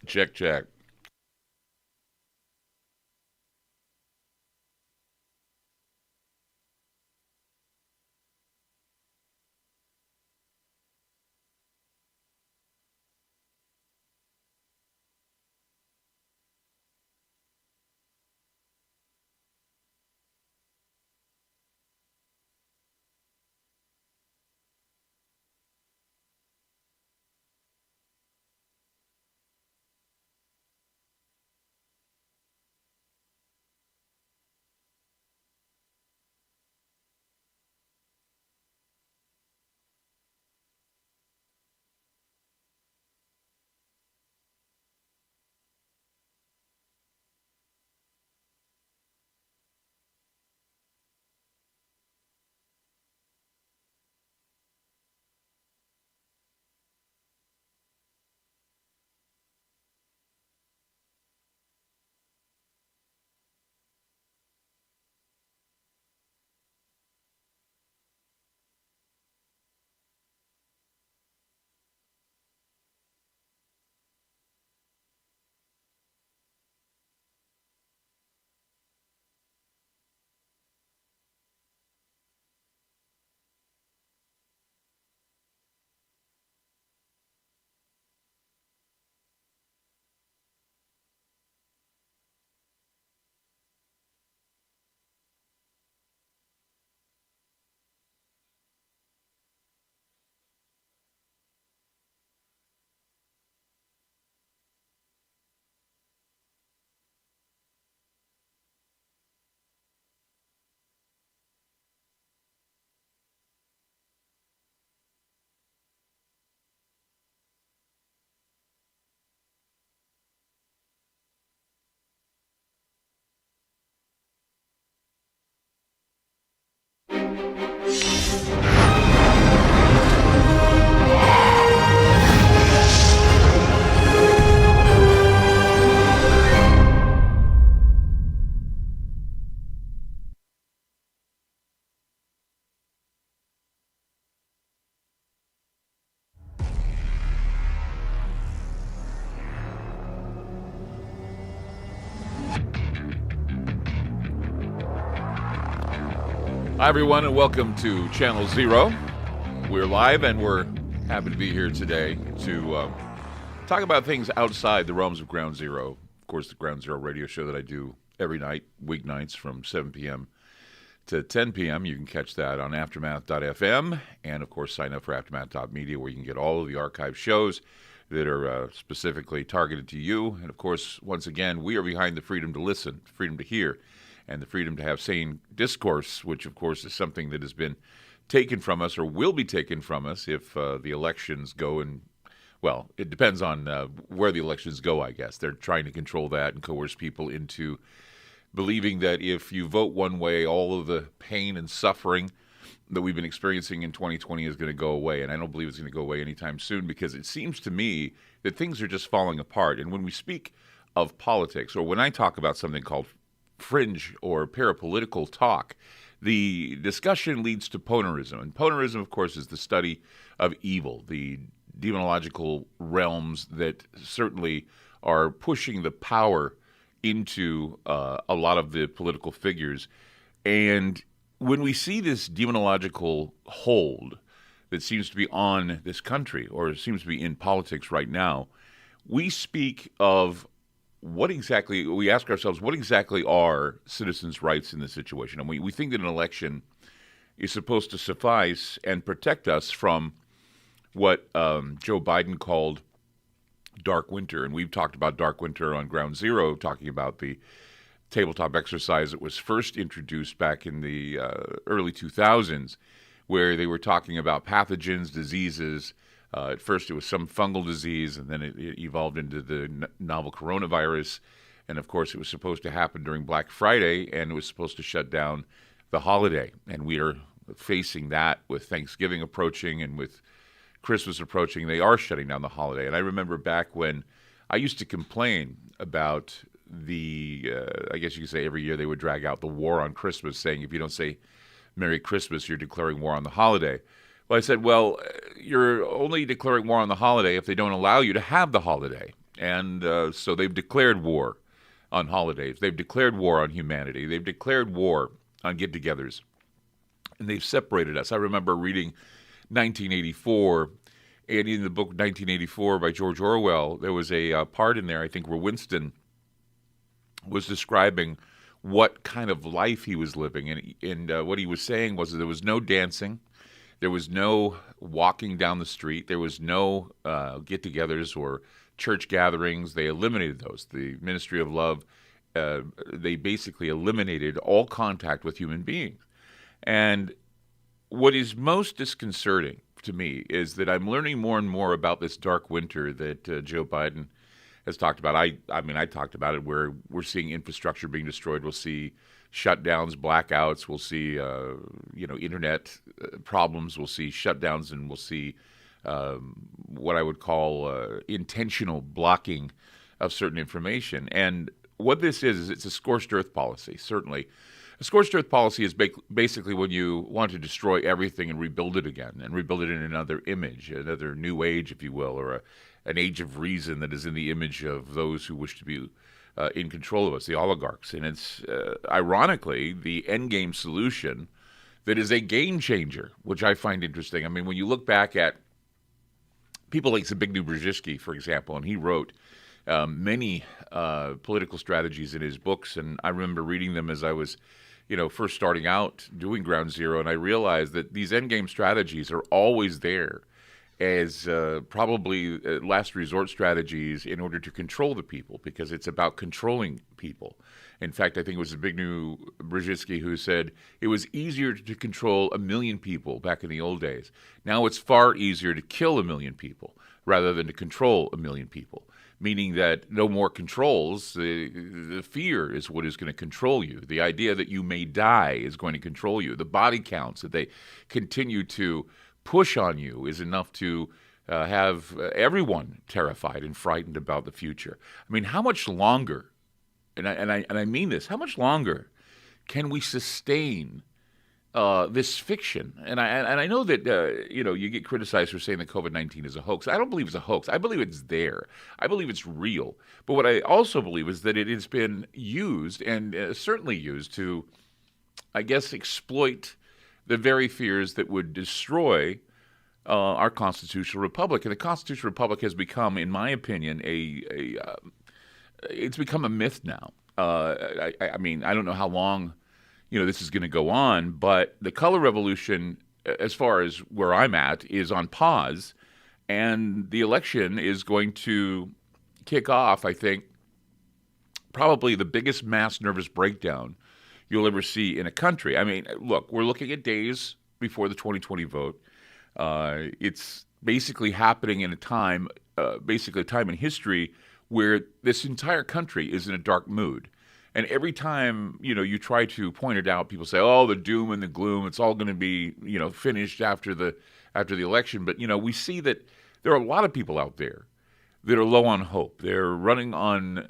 Check, check. Hi, everyone, and welcome to Channel Zero. We're live, and we're happy to be here today to talk about things outside the realms of Ground Zero. Of course, the Ground Zero radio show that I do every night, weeknights from 7 p.m. to 10 p.m. You can catch that on Aftermath.fm, and, of course, sign up for Aftermath.media, where you can get all of the archive shows that are specifically targeted to you. And, of course, once again, we are behind the freedom to listen, freedom to hear, and the freedom to have sane discourse, which, of course, is something that has been taken from us or will be taken from us if the elections go and, well, it depends on where the elections go, I guess. They're trying to control that and coerce people into believing that if you vote one way, all of the pain and suffering that we've been experiencing in 2020 is going to go away. And I don't believe it's going to go away anytime soon, because it seems to me that things are just falling apart. And when we speak of politics, or when I talk about something called fringe or parapolitical talk, the discussion leads to ponerism. And ponerism, of course, is the study of evil, the demonological realms that certainly are pushing the power into a lot of the political figures. And when we see this demonological hold that seems to be on this country, or seems to be in politics right now, we speak of we ask ourselves, what exactly are citizens' rights in this situation? And we think that an election is supposed to suffice and protect us from what Joe Biden called dark winter. And we've talked about dark winter on Ground Zero, talking about the tabletop exercise that was first introduced back in the early 2000s, where they were talking about pathogens, diseases. At first, it was some fungal disease, and then it evolved into the novel coronavirus. And, of course, it was supposed to happen during Black Friday, and it was supposed to shut down the holiday. And we are facing that with Thanksgiving approaching and with Christmas approaching. They are shutting down the holiday. And I remember back when I used to complain about I guess you could say every year they would drag out the war on Christmas, saying if you don't say Merry Christmas, you're declaring war on the holiday. Well, I said, you're only declaring war on the holiday if they don't allow you to have the holiday. And so they've declared war on holidays. They've declared war on humanity. They've declared war on get-togethers. And they've separated us. I remember reading 1984, and in the book 1984 by George Orwell, there was a part in there, I think, where Winston was describing what kind of life he was living. And what he was saying was that there was no dancing, there was no walking down the street, there was no get-togethers or church gatherings. They eliminated those. The Ministry of Love, they basically eliminated all contact with human beings. And what is most disconcerting to me is that I'm learning more and more about this dark winter that Joe Biden has talked about. I mean, I talked about it, where we're seeing infrastructure being destroyed. We'll see shutdowns, blackouts. We'll see, internet problems. We'll see shutdowns, and we'll see what I would call intentional blocking of certain information. And what this is it's a scorched earth policy, certainly. A scorched earth policy is basically when you want to destroy everything and rebuild it again, and rebuild it in another image, another new age, if you will, or an age of reason that is in the image of those who wish to be in control of us, the oligarchs. And it's, ironically, the endgame solution that is a game changer, which I find interesting. I mean, when you look back at people like Zbigniew Brzezinski, for example, and he wrote many political strategies in his books, and I remember reading them as I was first starting out doing Ground Zero, and I realized that these endgame strategies are always there as probably last resort strategies in order to control the people, because it's about controlling people. In fact, I think it was Zbigniew Brzezinski who said it was easier to control 1 million people back in the old days. Now it's far easier to kill 1 million people rather than to control 1 million people. Meaning that no more controls. The fear is what is going to control you. The idea that you may die is going to control you. The body counts that they continue to push on you is enough to have everyone terrified and frightened about the future. I mean, how much longer, and I mean this, how much longer can we sustain this fiction? And I know that you get criticized for saying that COVID-19 is a hoax. I don't believe it's a hoax. I believe it's there. I believe it's real. But what I also believe is that it has been used, and certainly used, to, I guess, exploit the very fears that would destroy our constitutional republic. And the constitutional republic has become, in my opinion, it's become a myth now. I mean, I don't know how long this is going to go on, but the color revolution, as far as where I'm at, is on pause, and the election is going to kick off, I think, probably the biggest mass nervous breakdown you'll ever see in a country. I mean, look, we're looking at days before the 2020 vote. It's basically happening in a time in history where this entire country is in a dark mood. And every time, you try to point it out, people say, oh, the doom and the gloom, it's all going to be, finished after the election. But, we see that there are a lot of people out there that are low on hope. They're running on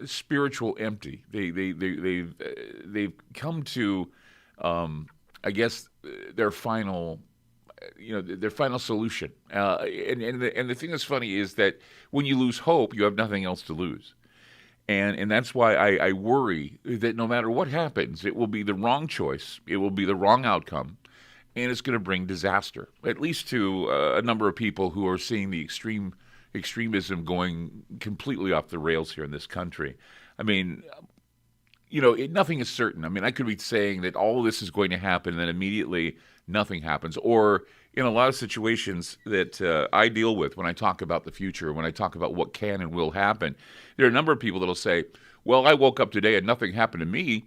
spiritual empty. They've come to, I guess, their final solution. And the thing that's funny is that when you lose hope, you have nothing else to lose. And that's why I worry that no matter what happens, it will be the wrong choice, it will be the wrong outcome, and it's going to bring disaster, at least to a number of people who are seeing the extremism going completely off the rails here in this country. I mean, nothing is certain. I mean, I could be saying that all of this is going to happen, and then immediately nothing happens. Or in a lot of situations that I deal with when I talk about the future, when I talk about what can and will happen, there are a number of people that will say, well, I woke up today and nothing happened to me.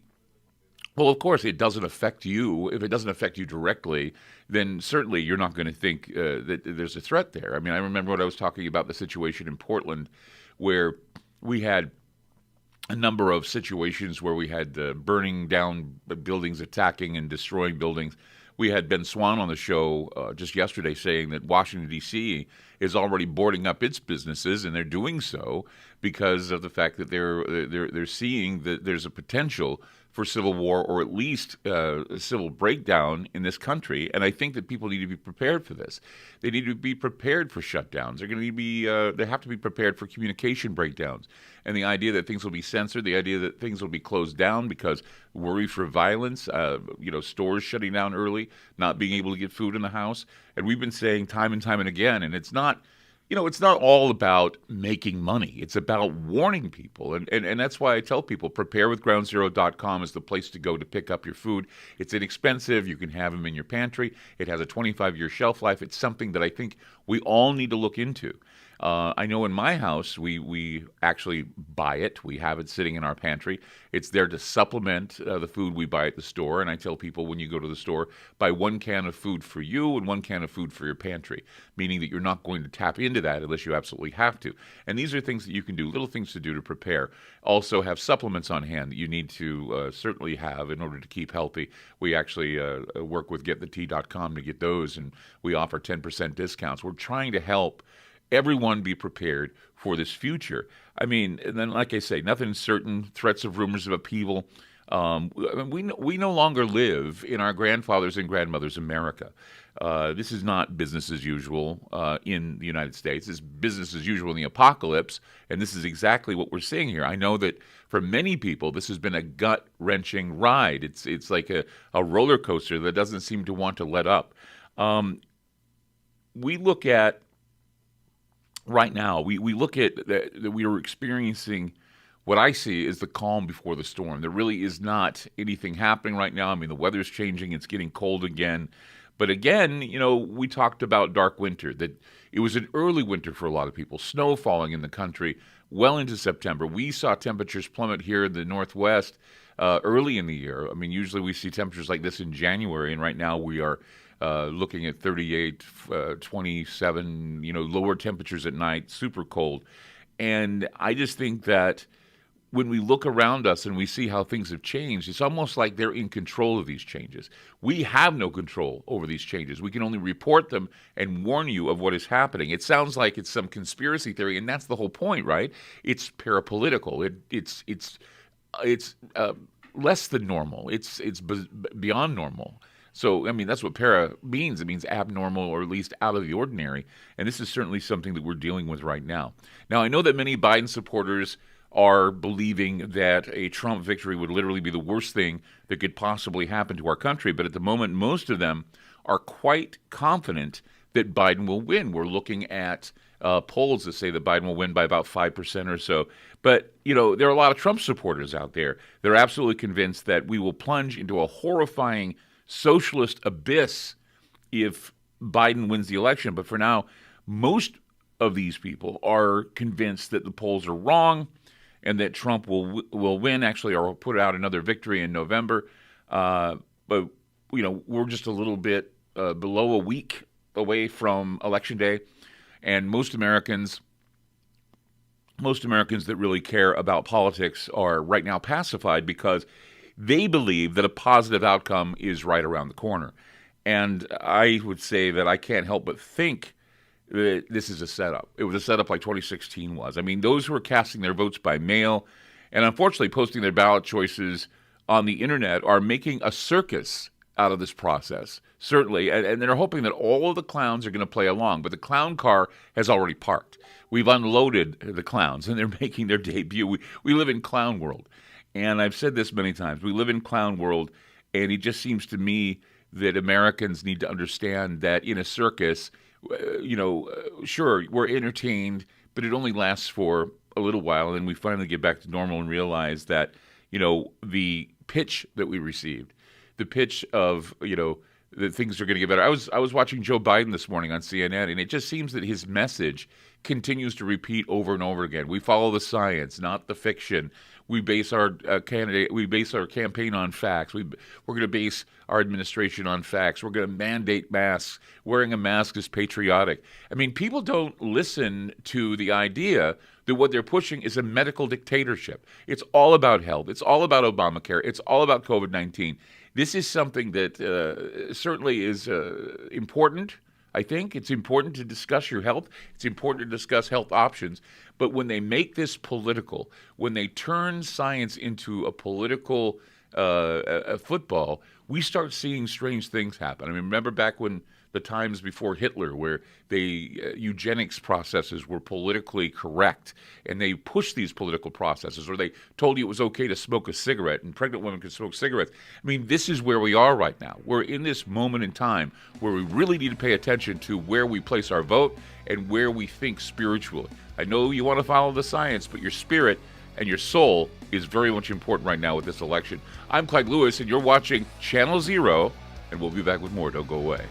Well, of course, it doesn't affect you. If it doesn't affect you directly, then certainly you're not going to think that there's a threat there. I mean, I remember when I was talking about the situation in Portland where we had a number of situations where we had burning down buildings, attacking and destroying buildings. We had Ben Swan on the show just yesterday saying that Washington, D.C. is already boarding up its businesses, and they're doing so because of the fact that they're seeing that there's a potential for civil war or at least a civil breakdown in this country. And I think that people need to be prepared for this. They need to be prepared for shutdowns. They're going to be they have to be prepared for communication breakdowns. And the idea that things will be censored, the idea that things will be closed down because worry for violence, stores shutting down early, not being able to get food in the house. And we've been saying time and time and again, and it's not all about making money. It's about warning people. And that's why I tell people, preparewithgroundzero.com is the place to go to pick up your food. It's inexpensive. You can have them in your pantry. It has a 25-year shelf life. It's something that I think we all need to look into. I know in my house, we actually buy it. We have it sitting in our pantry. It's there to supplement the food we buy at the store. And I tell people when you go to the store, buy 1 can of food for you and 1 can of food for your pantry, meaning that you're not going to tap into that unless you absolutely have to. And these are things that you can do, little things to do to prepare. Also have supplements on hand that you need to certainly have in order to keep healthy. We actually work with getthetea.com to get those, and we offer 10% discounts. We're trying to help everyone be prepared for this future. I mean, and then, like I say, nothing's certain. Threats of rumors of upheaval. We no longer live in our grandfathers' and grandmothers' America. This is not business as usual in the United States. It's business as usual in the apocalypse, and this is exactly what we're seeing here. I know that for many people, this has been a gut-wrenching ride. It's like a roller coaster that doesn't seem to want to let up. We look at right now, we look at that we are experiencing what I see is the calm before the storm. There really is not anything happening right now. I mean, the weather's changing. It's getting cold again. But again, we talked about dark winter, that it was an early winter for a lot of people, snow falling in the country well into September. We saw temperatures plummet here in the Northwest early in the year. I mean, usually we see temperatures like this in January, and right now we are looking at 38, 27, lower temperatures at night, super cold. And I just think that when we look around us and we see how things have changed, it's almost like they're in control of these changes. We have no control over these changes. We can only report them and warn you of what is happening. It sounds like it's some conspiracy theory, and that's the whole point, right? It's parapolitical. It's less than normal. It's beyond normal. So, I mean, that's what para means. It means abnormal, or at least out of the ordinary. And this is certainly something that we're dealing with right now. Now, I know that many Biden supporters are believing that a Trump victory would literally be the worst thing that could possibly happen to our country. But at the moment, most of them are quite confident that Biden will win. We're looking at polls that say that Biden will win by about 5% or so. But, there are a lot of Trump supporters out there. They're absolutely convinced that we will plunge into a horrifying socialist abyss if Biden wins the election. But for now, most of these people are convinced that the polls are wrong and that Trump will win, actually, or will put out another victory in November. But, we're just a little bit below a week away from Election Day. And most Americans that really care about politics are right now pacified because they believe that a positive outcome is right around the corner. And I would say that I can't help but think that this is a setup. It was a setup like 2016 was. I mean, those who are casting their votes by mail and unfortunately posting their ballot choices on the internet are making a circus out of this process, certainly. And they're hoping that all of the clowns are going to play along. But the clown car has already parked. We've unloaded the clowns, and they're making their debut. We live in clown world. And I've said this many times. We live in clown world, and it just seems to me that Americans need to understand that in a circus, sure, we're entertained, but it only lasts for a little while, and then we finally get back to normal and realize that, the pitch that we received, the pitch of, that things are going to get better. I was watching Joe Biden this morning on CNN, and it just seems that his message continues to repeat over and over again. We follow the science, not the fiction. We base our campaign on facts. We're going to base our administration on facts. We're going to mandate masks. Wearing a mask is patriotic. I mean, people don't listen to the idea that what they're pushing is a medical dictatorship. It's all about health. It's all about Obamacare. It's all about COVID-19. This is something that certainly is important. I think it's important to discuss your health. It's important to discuss health options. But when they make this political, when they turn science into a political football, we start seeing strange things happen. I mean, remember back when the times before Hitler, where eugenics processes were politically correct, and they pushed these political processes, or they told you it was okay to smoke a cigarette, and pregnant women could smoke cigarettes. I mean, this is where we are right now. We're in this moment in time where we really need to pay attention to where we place our vote and where we think spiritually. I know you want to follow the science, but your spirit and your soul is very much important right now with this election. I'm Clyde Lewis, and you're watching Channel Zero, and we'll be back with more. Don't go away.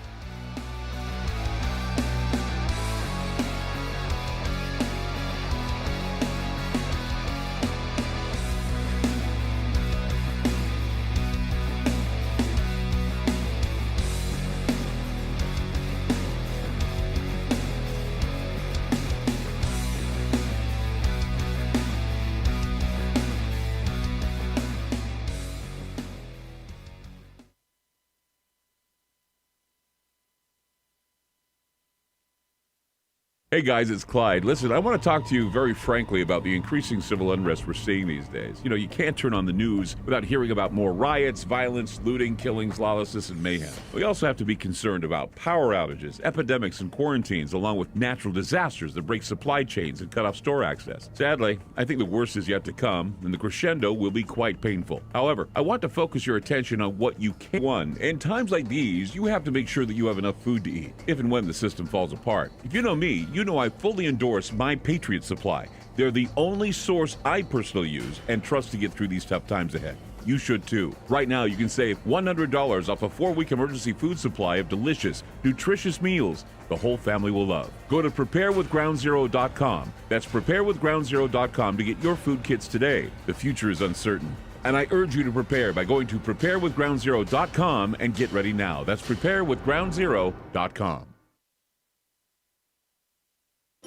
Hey guys, it's Clyde. Listen, I want to talk to you very frankly about the increasing civil unrest we're seeing these days. You know, you can't turn on the news without hearing about more riots, violence, looting, killings, lawlessness, and mayhem. We also have to be concerned about power outages, epidemics, and quarantines, along with natural disasters that break supply chains and cut off store access. Sadly, I think the worst is yet to come, and the crescendo will be quite painful. However, I want to focus your attention on what you can. One, in times like these, you have to make sure that you have enough food to eat, if and when the system falls apart. If you know me, you know I fully endorse My Patriot Supply. They're the only source I personally use and trust to get through these tough times ahead. You should too. Right now, you can save $100 off a 4-week emergency food supply of delicious, nutritious meals the whole family will love. Go to preparewithgroundzero.com. That's preparewithgroundzero.com to get your food kits today. The future is uncertain, and I urge you to prepare by going to preparewithgroundzero.com and get ready now. That's preparewithgroundzero.com.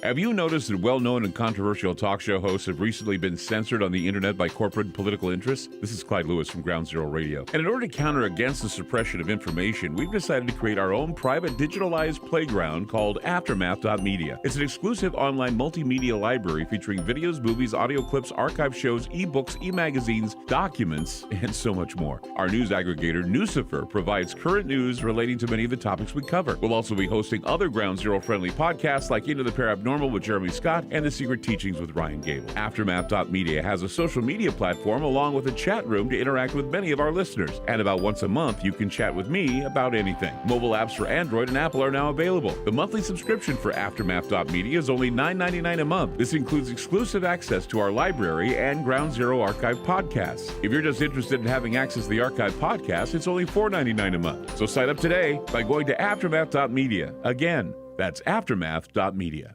Have you noticed that well-known and controversial talk show hosts have recently been censored on the internet by corporate and political interests? This is Clyde Lewis from Ground Zero Radio. And in order to counter against the suppression of information, we've decided to create our own private digitalized playground called Aftermath.media. It's an exclusive online multimedia library featuring videos, movies, audio clips, archive shows, ebooks, e-magazines, documents, and so much more. Our news aggregator, Nucifer, provides current news relating to many of the topics we cover. We'll also be hosting other Ground Zero-friendly podcasts like Into the Paranormal with Jeremy Scott and The Secret Teachings with Ryan Gable. Aftermath.media has a social media platform along with a chat room to interact with many of our listeners. And about once a month, you can chat with me about anything. Mobile apps for Android and Apple are now available. The monthly subscription for Aftermath.media is only $9.99 a month. This includes exclusive access to our library and Ground Zero archive podcasts. If you're just interested in having access to the archive podcast, it's only $4.99 a month. So sign up today by going to Aftermath.media. Again, that's Aftermath.media.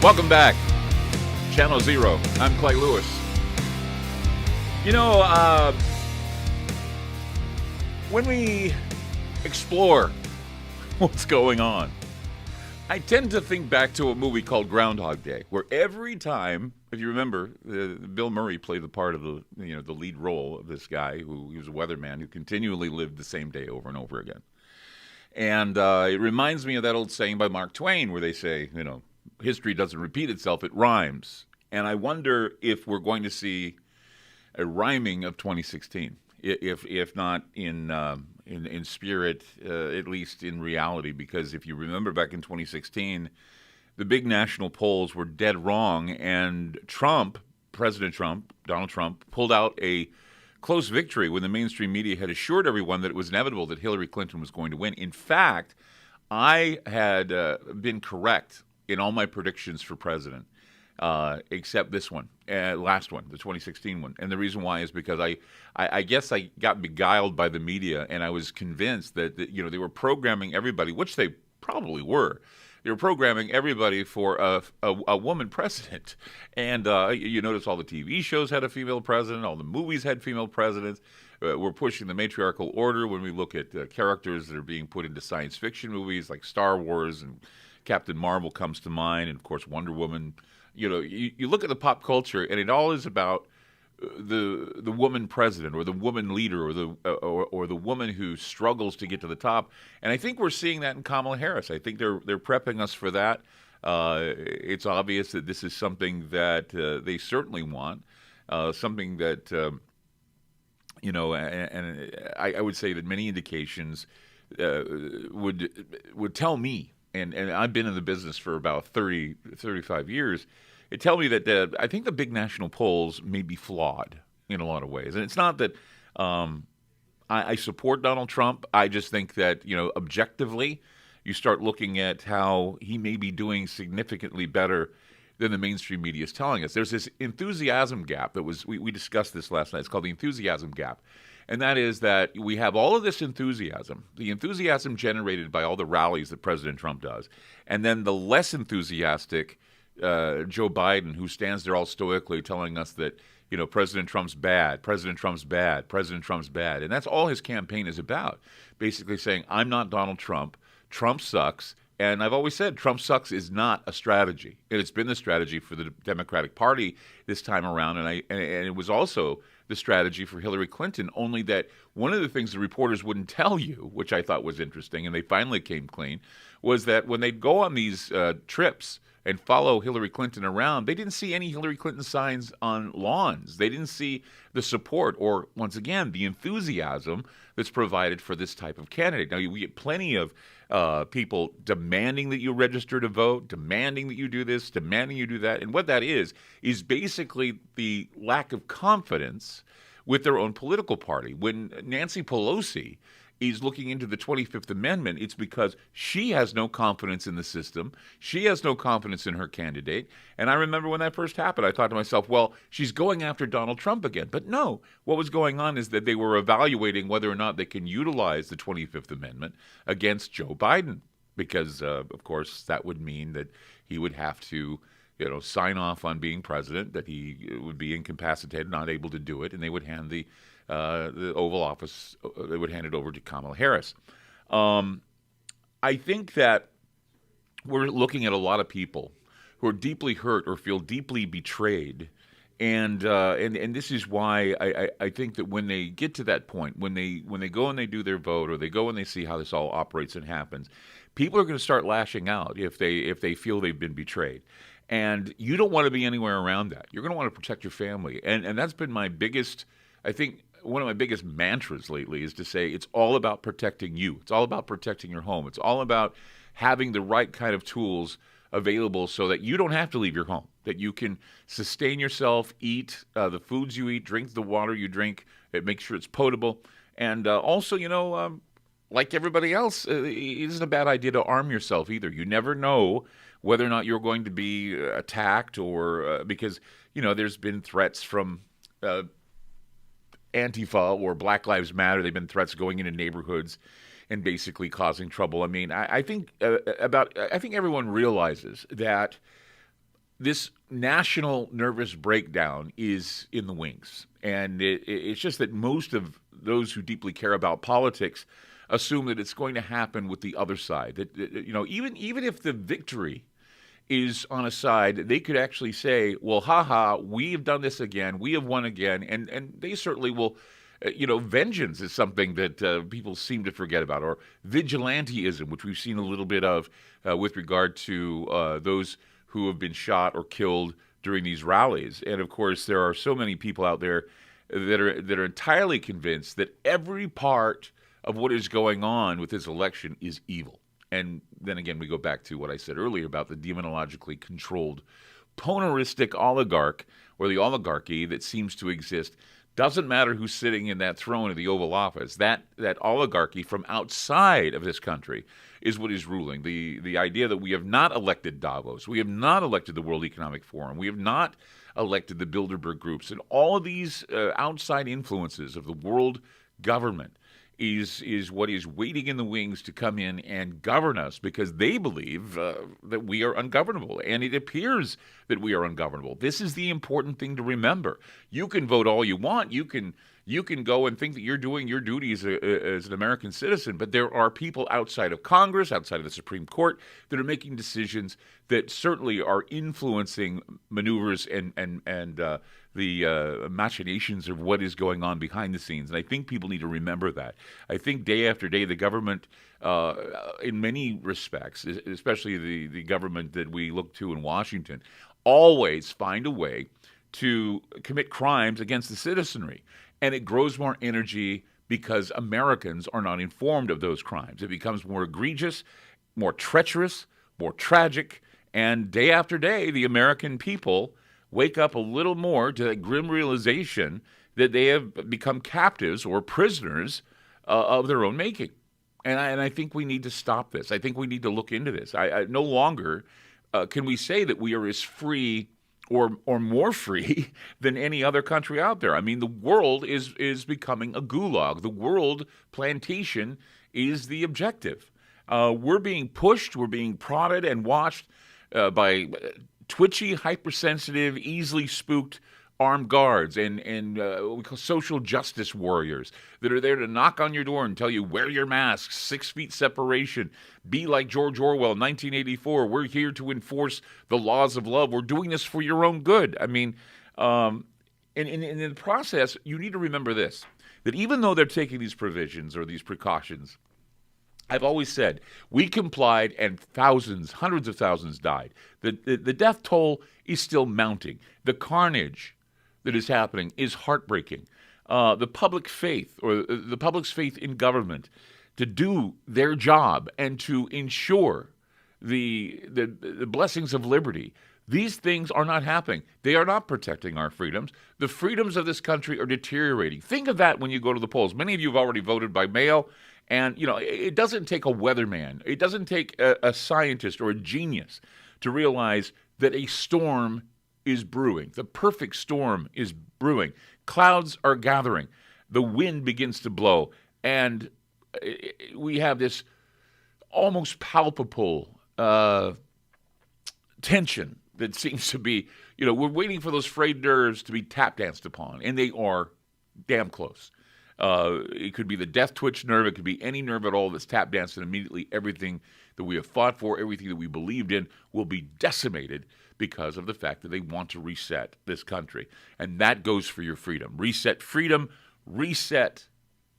Welcome back. Channel Zero. I'm Clyde Lewis. You know, when we explore what's going on, I tend to think back to a movie called Groundhog Day, where every time, if you remember, Bill Murray played the part of the lead role of this guy who he was a weatherman who continually lived the same day over and over again. And it reminds me of that old saying by Mark Twain where they say, history doesn't repeat itself, it rhymes. And I wonder if we're going to see a rhyming of 2016, if not in spirit, at least in reality, because if you remember back in 2016, the big national polls were dead wrong, and President Trump, Donald Trump, pulled out a close victory when the mainstream media had assured everyone that it was inevitable that Hillary Clinton was going to win. In fact, I had been correct in all my predictions for president, except this one, last one, the 2016 one. And the reason why is because I guess I got beguiled by the media, and I was convinced that they were programming everybody, which they probably were. They were programming everybody for a woman president. And you notice all the TV shows had a female president, all the movies had female presidents. We're pushing the matriarchal order when we look at characters that are being put into science fiction movies like Star Wars, and Captain Marvel comes to mind, and of course Wonder Woman. You look at the pop culture, and it all is about the woman president or the woman leader or the woman who struggles to get to the top. And I think we're seeing that in Kamala Harris. I think they're prepping us for that. It's obvious that this is something that they certainly want, something that and I would say that many indications would tell me, and I've been in the business for about 35 years. It tells me that I think the big national polls may be flawed in a lot of ways. And it's not that I support Donald Trump. I just think that, objectively, you start looking at how he may be doing significantly better than the mainstream media is telling us. There's this enthusiasm gap we discussed this last night. It's called the enthusiasm gap. And that is that we have all of this enthusiasm, the enthusiasm generated by all the rallies that President Trump does, and then the less enthusiastic Joe Biden, who stands there all stoically telling us that, President Trump's bad, President Trump's bad, President Trump's bad. And that's all his campaign is about, basically saying, I'm not Donald Trump, Trump sucks. And I've always said Trump sucks is not a strategy. And it's been the strategy for the Democratic Party this time around. And it was also the strategy for Hillary Clinton, only that one of the things the reporters wouldn't tell you, which I thought was interesting, and they finally came clean, was that when they'd go on these trips and follow Hillary Clinton around, they didn't see any Hillary Clinton signs on lawns. They didn't see the support or, once again, the enthusiasm that's provided for this type of candidate. Now, we get plenty of people demanding that you register to vote, demanding that you do this, demanding you do that. And what that is basically the lack of confidence with their own political party. When Nancy Pelosi is looking into the 25th Amendment, it's because she has no confidence in the system. She has no confidence in her candidate. And I remember when that first happened, I thought to myself, well, she's going after Donald Trump again. But no, what was going on is that they were evaluating whether or not they can utilize the 25th Amendment against Joe Biden, because, of course, that would mean that he would have to sign off on being president, that he would be incapacitated, not able to do it, and they would hand the Oval Office, they would hand it over to Kamala Harris. I think that we're looking at a lot of people who are deeply hurt or feel deeply betrayed, and this is why I think that when they get to that point, when they go and they do their vote, or they go and they see how this all operates and happens, people are going to start lashing out if they feel they've been betrayed. And you don't want to be anywhere around that. You're going to want to protect your family. And that's been my biggest, I think, one of my biggest mantras lately is to say it's all about protecting you. It's all about protecting your home. It's all about having the right kind of tools available so that you don't have to leave your home, that you can sustain yourself, eat the foods you eat, drink the water you drink, make sure it's potable. And also, like everybody else, it isn't a bad idea to arm yourself either. You never know whether or not you're going to be attacked, or because, there's been threats from Antifa or Black Lives Matter. They've been threats going into neighborhoods and basically causing trouble. I mean, I think everyone realizes that this national nervous breakdown is in the wings. And it's just that most of those who deeply care about politics assume that it's going to happen with the other side. That even if the victory is on a side, they could actually say, well, we have done this again, we have won again, and they certainly will. Vengeance is something that people seem to forget about, or vigilanteism, which we've seen a little bit of with regard to those who have been shot or killed during these rallies. And of course, there are so many people out there that are entirely convinced that every part of what is going on with this election is evil. And then again, we go back to what I said earlier about the demonologically controlled, poneristic oligarch, or the oligarchy that seems to exist. Doesn't matter who's sitting in that throne of the Oval Office. That oligarchy from outside of this country is what is ruling. The idea that we have not elected Davos, we have not elected the World Economic Forum, we have not elected the Bilderberg groups, and all of these outside influences of the world government is what is waiting in the wings to come in and govern us, because they believe that we are ungovernable, and it appears that we are ungovernable. This is the important thing to remember. You can vote all you want. You can You can go and think that you're doing your duty as an American citizen, but there are people outside of Congress, outside of the Supreme Court, that are making decisions that certainly are influencing maneuvers and the machinations of what is going on behind the scenes. And I think people need to remember that. I think day after day, the government, in many respects, especially the government that we look to in Washington, always find a way to commit crimes against the citizenry. And it grows more energy because Americans are not informed of those crimes. It becomes more egregious, more treacherous, more tragic. And day after day, the American people wake up a little more to that grim realization that they have become captives or prisoners of their own making. And I think we need to stop this. I think we need to look into this. I no longer can we say that we are as free or more free than any other country out there. I mean, the world is becoming a gulag. The world plantation is the objective. We're being pushed, we're being prodded and watched by twitchy, hypersensitive, easily spooked armed guards and what we call social justice warriors that are there to knock on your door and tell you, wear your mask, 6 feet separation, be like George Orwell, 1984. We're here to enforce the laws of love. We're doing this for your own good. I mean, and in the process, you need to remember this, that even though they're taking these provisions or these precautions, I've always said, we complied and thousands, hundreds of thousands died. The death toll is still mounting. The carnage that is happening is heartbreaking. The public faith, or the public's faith in government, to do their job and to ensure the blessings of liberty, these things are not happening. They are not protecting our freedoms. The freedoms of this country are deteriorating. Think of that when you go to the polls. Many of you have already voted by mail, and it doesn't take a weatherman. It doesn't take a scientist or a genius to realize that a storm is brewing. The perfect storm is brewing. Clouds are gathering. The wind begins to blow. And we have this almost palpable tension that seems to be, we're waiting for those frayed nerves to be tap danced upon. And they are damn close. It could be the death twitch nerve. It could be any nerve at all that's tap danced, and immediately everything that we have fought for, everything that we believed in, will be decimated because of the fact that they want to reset this country. And that goes for your freedom. Reset freedom, reset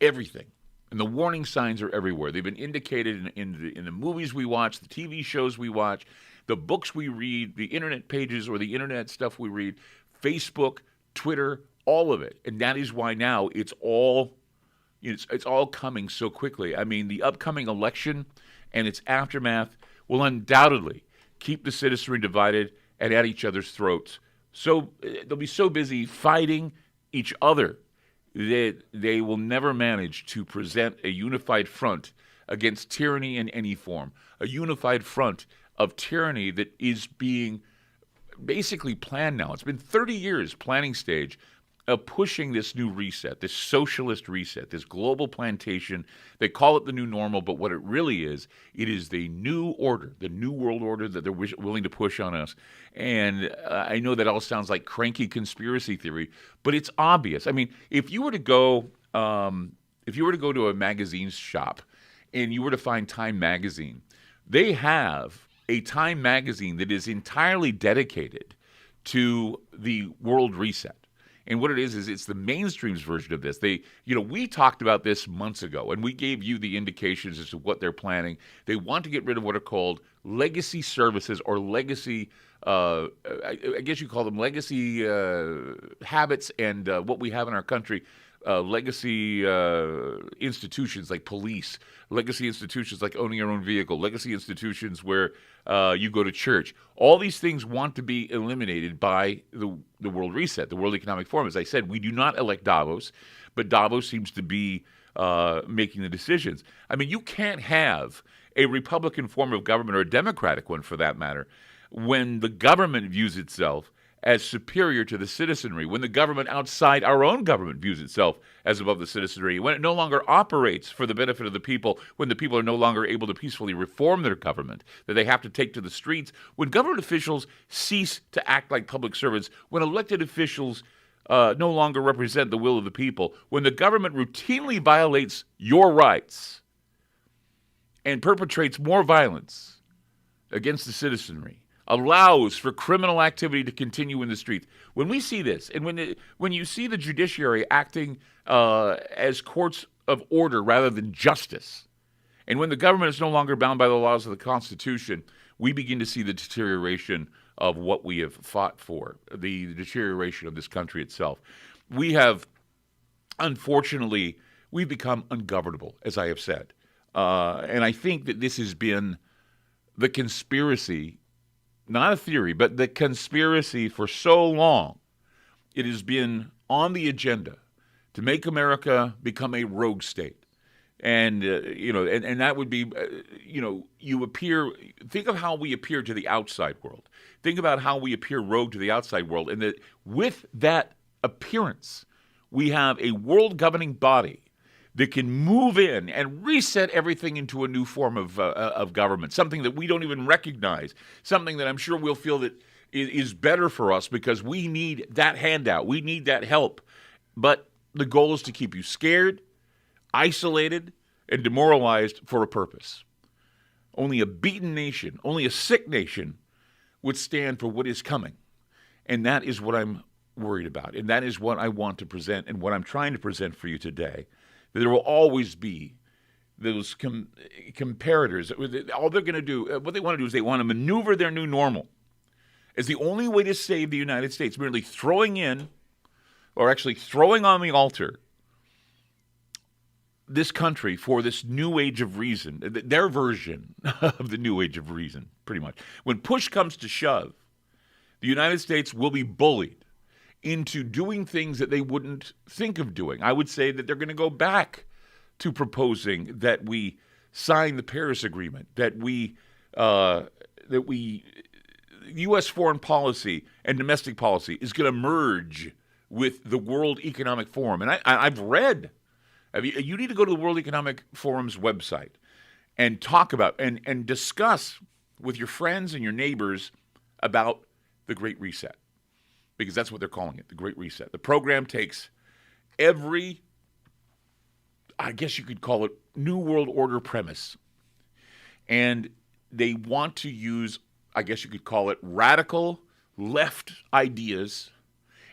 everything. And the warning signs are everywhere. They've been indicated in the movies we watch, the TV shows we watch, the books we read, the internet pages or the internet stuff we read, Facebook, Twitter, all of it. And that is why now it's all coming so quickly. I mean, the upcoming election and its aftermath will undoubtedly keep the citizenry divided and at each other's throats. So they'll be so busy fighting each other that they will never manage to present a unified front against tyranny in any form, a unified front of tyranny that is being basically planned now. It's been 30 years planning stage of pushing this new reset, this socialist reset, this global plantation. They call it the new normal, but what it really is, it is the new order, the new world order that they're willing to push on us. And I know that all sounds like cranky conspiracy theory, but it's obvious. I mean, if you were to go to a magazine shop and you were to find Time magazine, they have a Time magazine that is entirely dedicated to the world reset. And what it is it's the mainstream's version of this. We talked about this months ago, and we gave you the indications as to what they're planning. They want to get rid of what are called legacy services or legacy, I guess you call them legacy habits and what we have in our country, legacy institutions like police, legacy institutions like owning your own vehicle, legacy institutions where you go to church. All these things want to be eliminated by the World Reset, the World Economic Forum. As I said, we do not elect Davos, but Davos seems to be making the decisions. I mean, you can't have a Republican form of government, or a Democratic one for that matter, when the government views itself as superior to the citizenry, when the government outside our own government views itself as above the citizenry, when it no longer operates for the benefit of the people, when the people are no longer able to peacefully reform their government, that they have to take to the streets, when government officials cease to act like public servants, when elected officials no longer represent the will of the people, when the government routinely violates your rights and perpetrates more violence against the citizenry, allows for criminal activity to continue in the streets. When we see this, and when you see the judiciary acting as courts of order rather than justice, and when the government is no longer bound by the laws of the Constitution, we begin to see the deterioration of what we have fought for, the deterioration of this country itself. We have, unfortunately, we've become ungovernable, as I have said. And I think that this has been the conspiracy, not a theory, but the conspiracy for so long. It has been on the agenda to make America become a rogue state. And, and that would be, you appear, think of how we appear to the outside world. Think about how we appear rogue to the outside world. And that with that appearance, we have a world governing body that can move in and reset everything into a new form of government, something that we don't even recognize, something that I'm sure we'll feel that is better for us because we need that handout. We need that help. But the goal is to keep you scared, isolated, and demoralized for a purpose. Only a beaten nation, only a sick nation would stand for what is coming. And that is what I'm worried about. And that is what I want to present and what I'm trying to present for you today. That there will always be those comparators. All they're going to do, what they want to do is they want to maneuver their new normal as the only way to save the United States, merely throwing in, or actually throwing on the altar, this country for this new age of reason, their version of the new age of reason, pretty much. When push comes to shove, the United States will be bullied into doing things that they wouldn't think of doing. I would say that they're going to go back to proposing that we sign the Paris Agreement, that U.S. foreign policy and domestic policy is going to merge with the World Economic Forum. And I've read. You need to go to the World Economic Forum's website and talk about and discuss with your friends and your neighbors about the Great Reset, because that's what they're calling it, the Great Reset. The program takes every, I guess you could call it, New World Order premise, and they want to use, I guess you could call it, radical left ideas,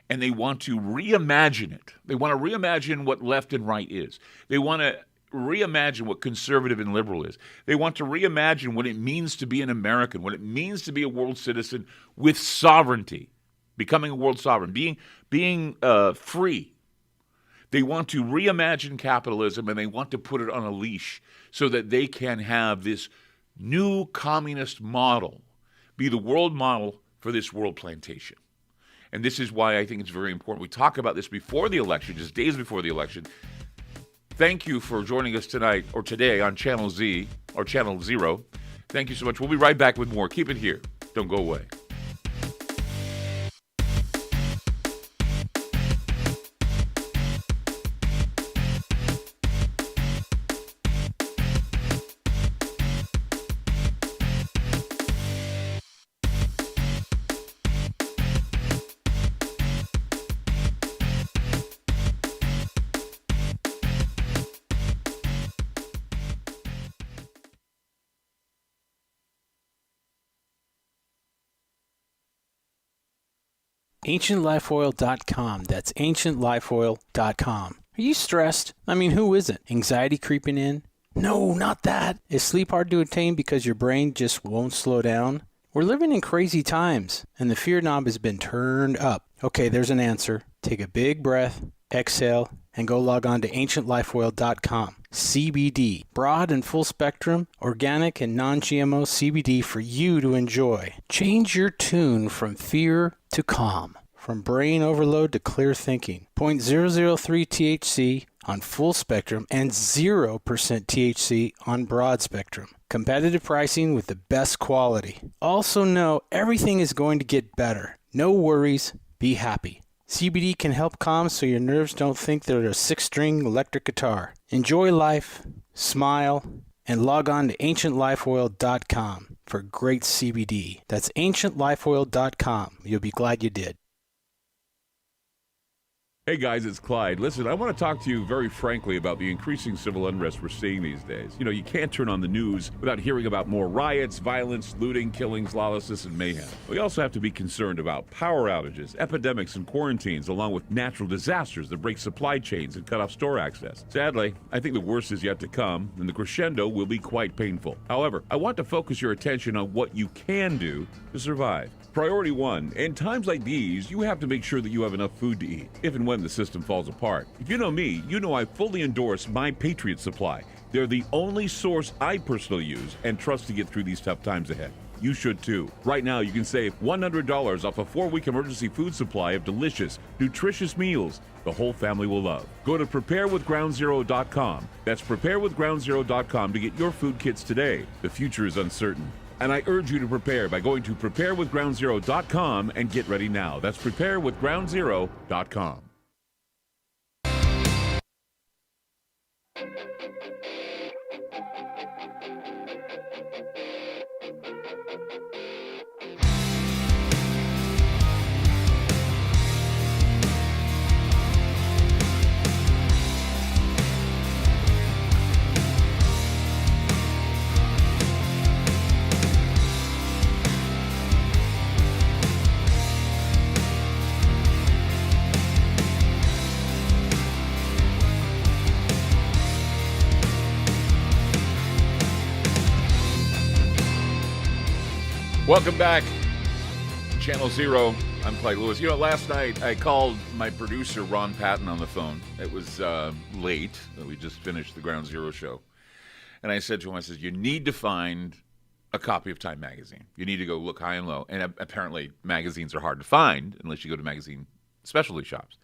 and they want to reimagine it. They want to reimagine what left and right is. They want to reimagine what conservative and liberal is. They want to reimagine what it means to be an American, what it means to be a world citizen with sovereignty, becoming a world sovereign, being free. They want to reimagine capitalism, and they want to put it on a leash so that they can have this new communist model be the world model for this world plantation. And this is why I think it's very important. We talk about this before the election, just days before the election. Thank you for joining us tonight or today on Channel Z or Channel Zero. Thank you so much. We'll be right back with more. Keep it here. Don't go away. AncientLifeOil.com. That's AncientLifeOil.com. Are you stressed? I mean, who isn't? Anxiety creeping in? No, not that. Is sleep hard to attain because your brain just won't slow down? We're living in crazy times, and the fear knob has been turned up. Okay, there's an answer. Take a big breath, exhale, and go log on to AncientLifeOil.com. CBD, broad and full spectrum, organic and non-GMO CBD for you to enjoy. Change your tune from fear to calm, from brain overload to clear thinking. 0.003 THC on full spectrum and 0% THC on broad spectrum. Competitive pricing with the best quality. Also know everything is going to get better. No worries, be happy. CBD can help calm so your nerves don't think they're a 6-string electric guitar. Enjoy life, smile, and log on to AncientLifeOil.com for great CBD. That's AncientLifeOil.com. You'll be glad you did. Hey guys, it's Clyde. Listen, I want to talk to you very frankly about the increasing civil unrest we're seeing these days. You know, you can't turn on the news without hearing about more riots, violence, looting, killings, lawlessness, and mayhem. We also have to be concerned about power outages, epidemics, and quarantines, along with natural disasters that break supply chains and cut off store access. Sadly, I think the worst is yet to come, and the crescendo will be quite painful. However, I want to focus your attention on what you can do to survive. Priority one, in times like these, you have to make sure that you have enough food to eat, if and when the system falls apart. If you know me, you know I fully endorse My Patriot Supply. They're the only source I personally use and trust to get through these tough times ahead. You should too. Right now, you can save $100 off a 4-week emergency food supply of delicious, nutritious meals the whole family will love. Go to preparewithgroundzero.com. That's preparewithgroundzero.com to get your food kits today. The future is uncertain, and I urge you to prepare by going to preparewithgroundzero.com and get ready now. That's preparewithgroundzero.com. Welcome back, Channel Zero. I'm Clyde Lewis. You know, last night I called my producer, Ron Patton, on the phone. It was late. We just finished the Ground Zero show. And I said to him, I said, you need to find a copy of Time Magazine. You need to go look high and low. And apparently magazines are hard to find unless you go to magazine specialty shops.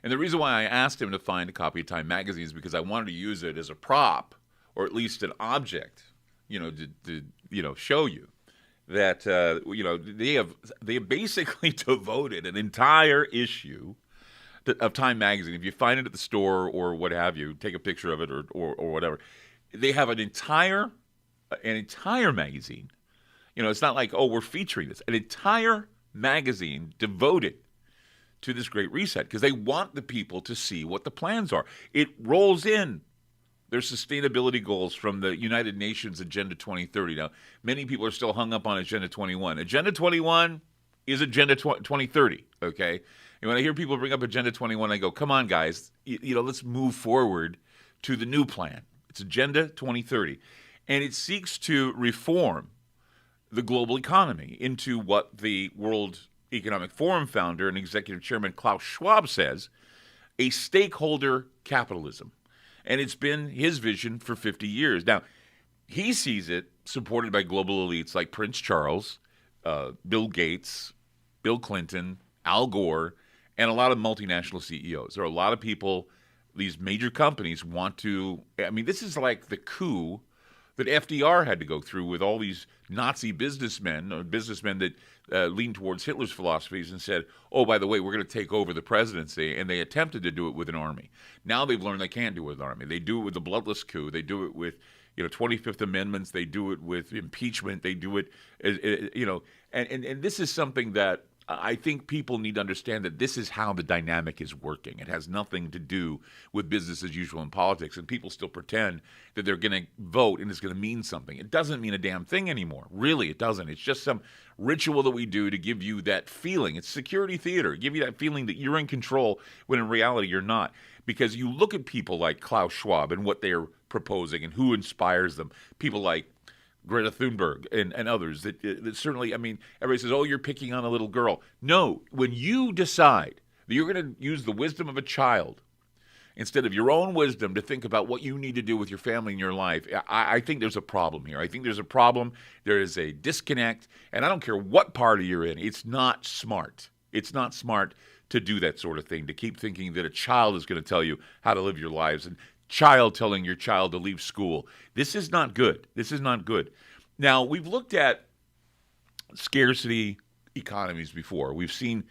And the reason why I asked him to find a copy of Time Magazine is because I wanted to use it as a prop, or at least an object, to show you that they have basically devoted an entire issue of Time Magazine. If you find it at the store or what have you, take a picture of it or whatever. They have an entire magazine. You know, it's not like, oh, we're featuring this. An entire magazine devoted to this Great Reset because they want the people to see what the plans are. It rolls in their sustainability goals from the United Nations Agenda 2030. Now, many people are still hung up on Agenda 21. Agenda 21 is Agenda 2030, okay? And when I hear people bring up Agenda 21, I go, come on, guys, let's move forward to the new plan. It's Agenda 2030. And it seeks to reform the global economy into what the World Economic Forum founder and executive chairman Klaus Schwab says, a stakeholder capitalism. And it's been his vision for 50 years. Now, he sees it supported by global elites like Prince Charles, Bill Gates, Bill Clinton, Al Gore, and a lot of multinational CEOs. There are a lot of people, these major companies want to, this is like the coup that FDR had to go through with all these Nazi businessmen that leaned towards Hitler's philosophies and said, oh, by the way, we're going to take over the presidency. And they attempted to do it with an army. Now they've learned they can't do it with an army. They do it with the bloodless coup. They do it with 25th Amendments. They do it with impeachment. They do it, and this is something that I think people need to understand, that this is how the dynamic is working. It has nothing to do with business as usual in politics, and people still pretend that they're going to vote and it's going to mean something. It doesn't mean a damn thing anymore. Really, it doesn't. It's just some ritual that we do to give you that feeling. It's security theater. Give you that feeling that you're in control when in reality you're not. Because you look at people like Klaus Schwab and what they're proposing and who inspires them. People like Greta Thunberg and others that certainly, everybody says, oh, you're picking on a little girl. No, when you decide that you're going to use the wisdom of a child instead of your own wisdom to think about what you need to do with your family and your life, I think there's a problem here. I think there's a problem. There is a disconnect, and I don't care what party you're in. It's not smart. It's not smart to do that sort of thing, to keep thinking that a child is going to tell you how to live your lives, and child telling your child to leave school. This is not good. This is not good. Now, we've looked at scarcity economies before. We've seen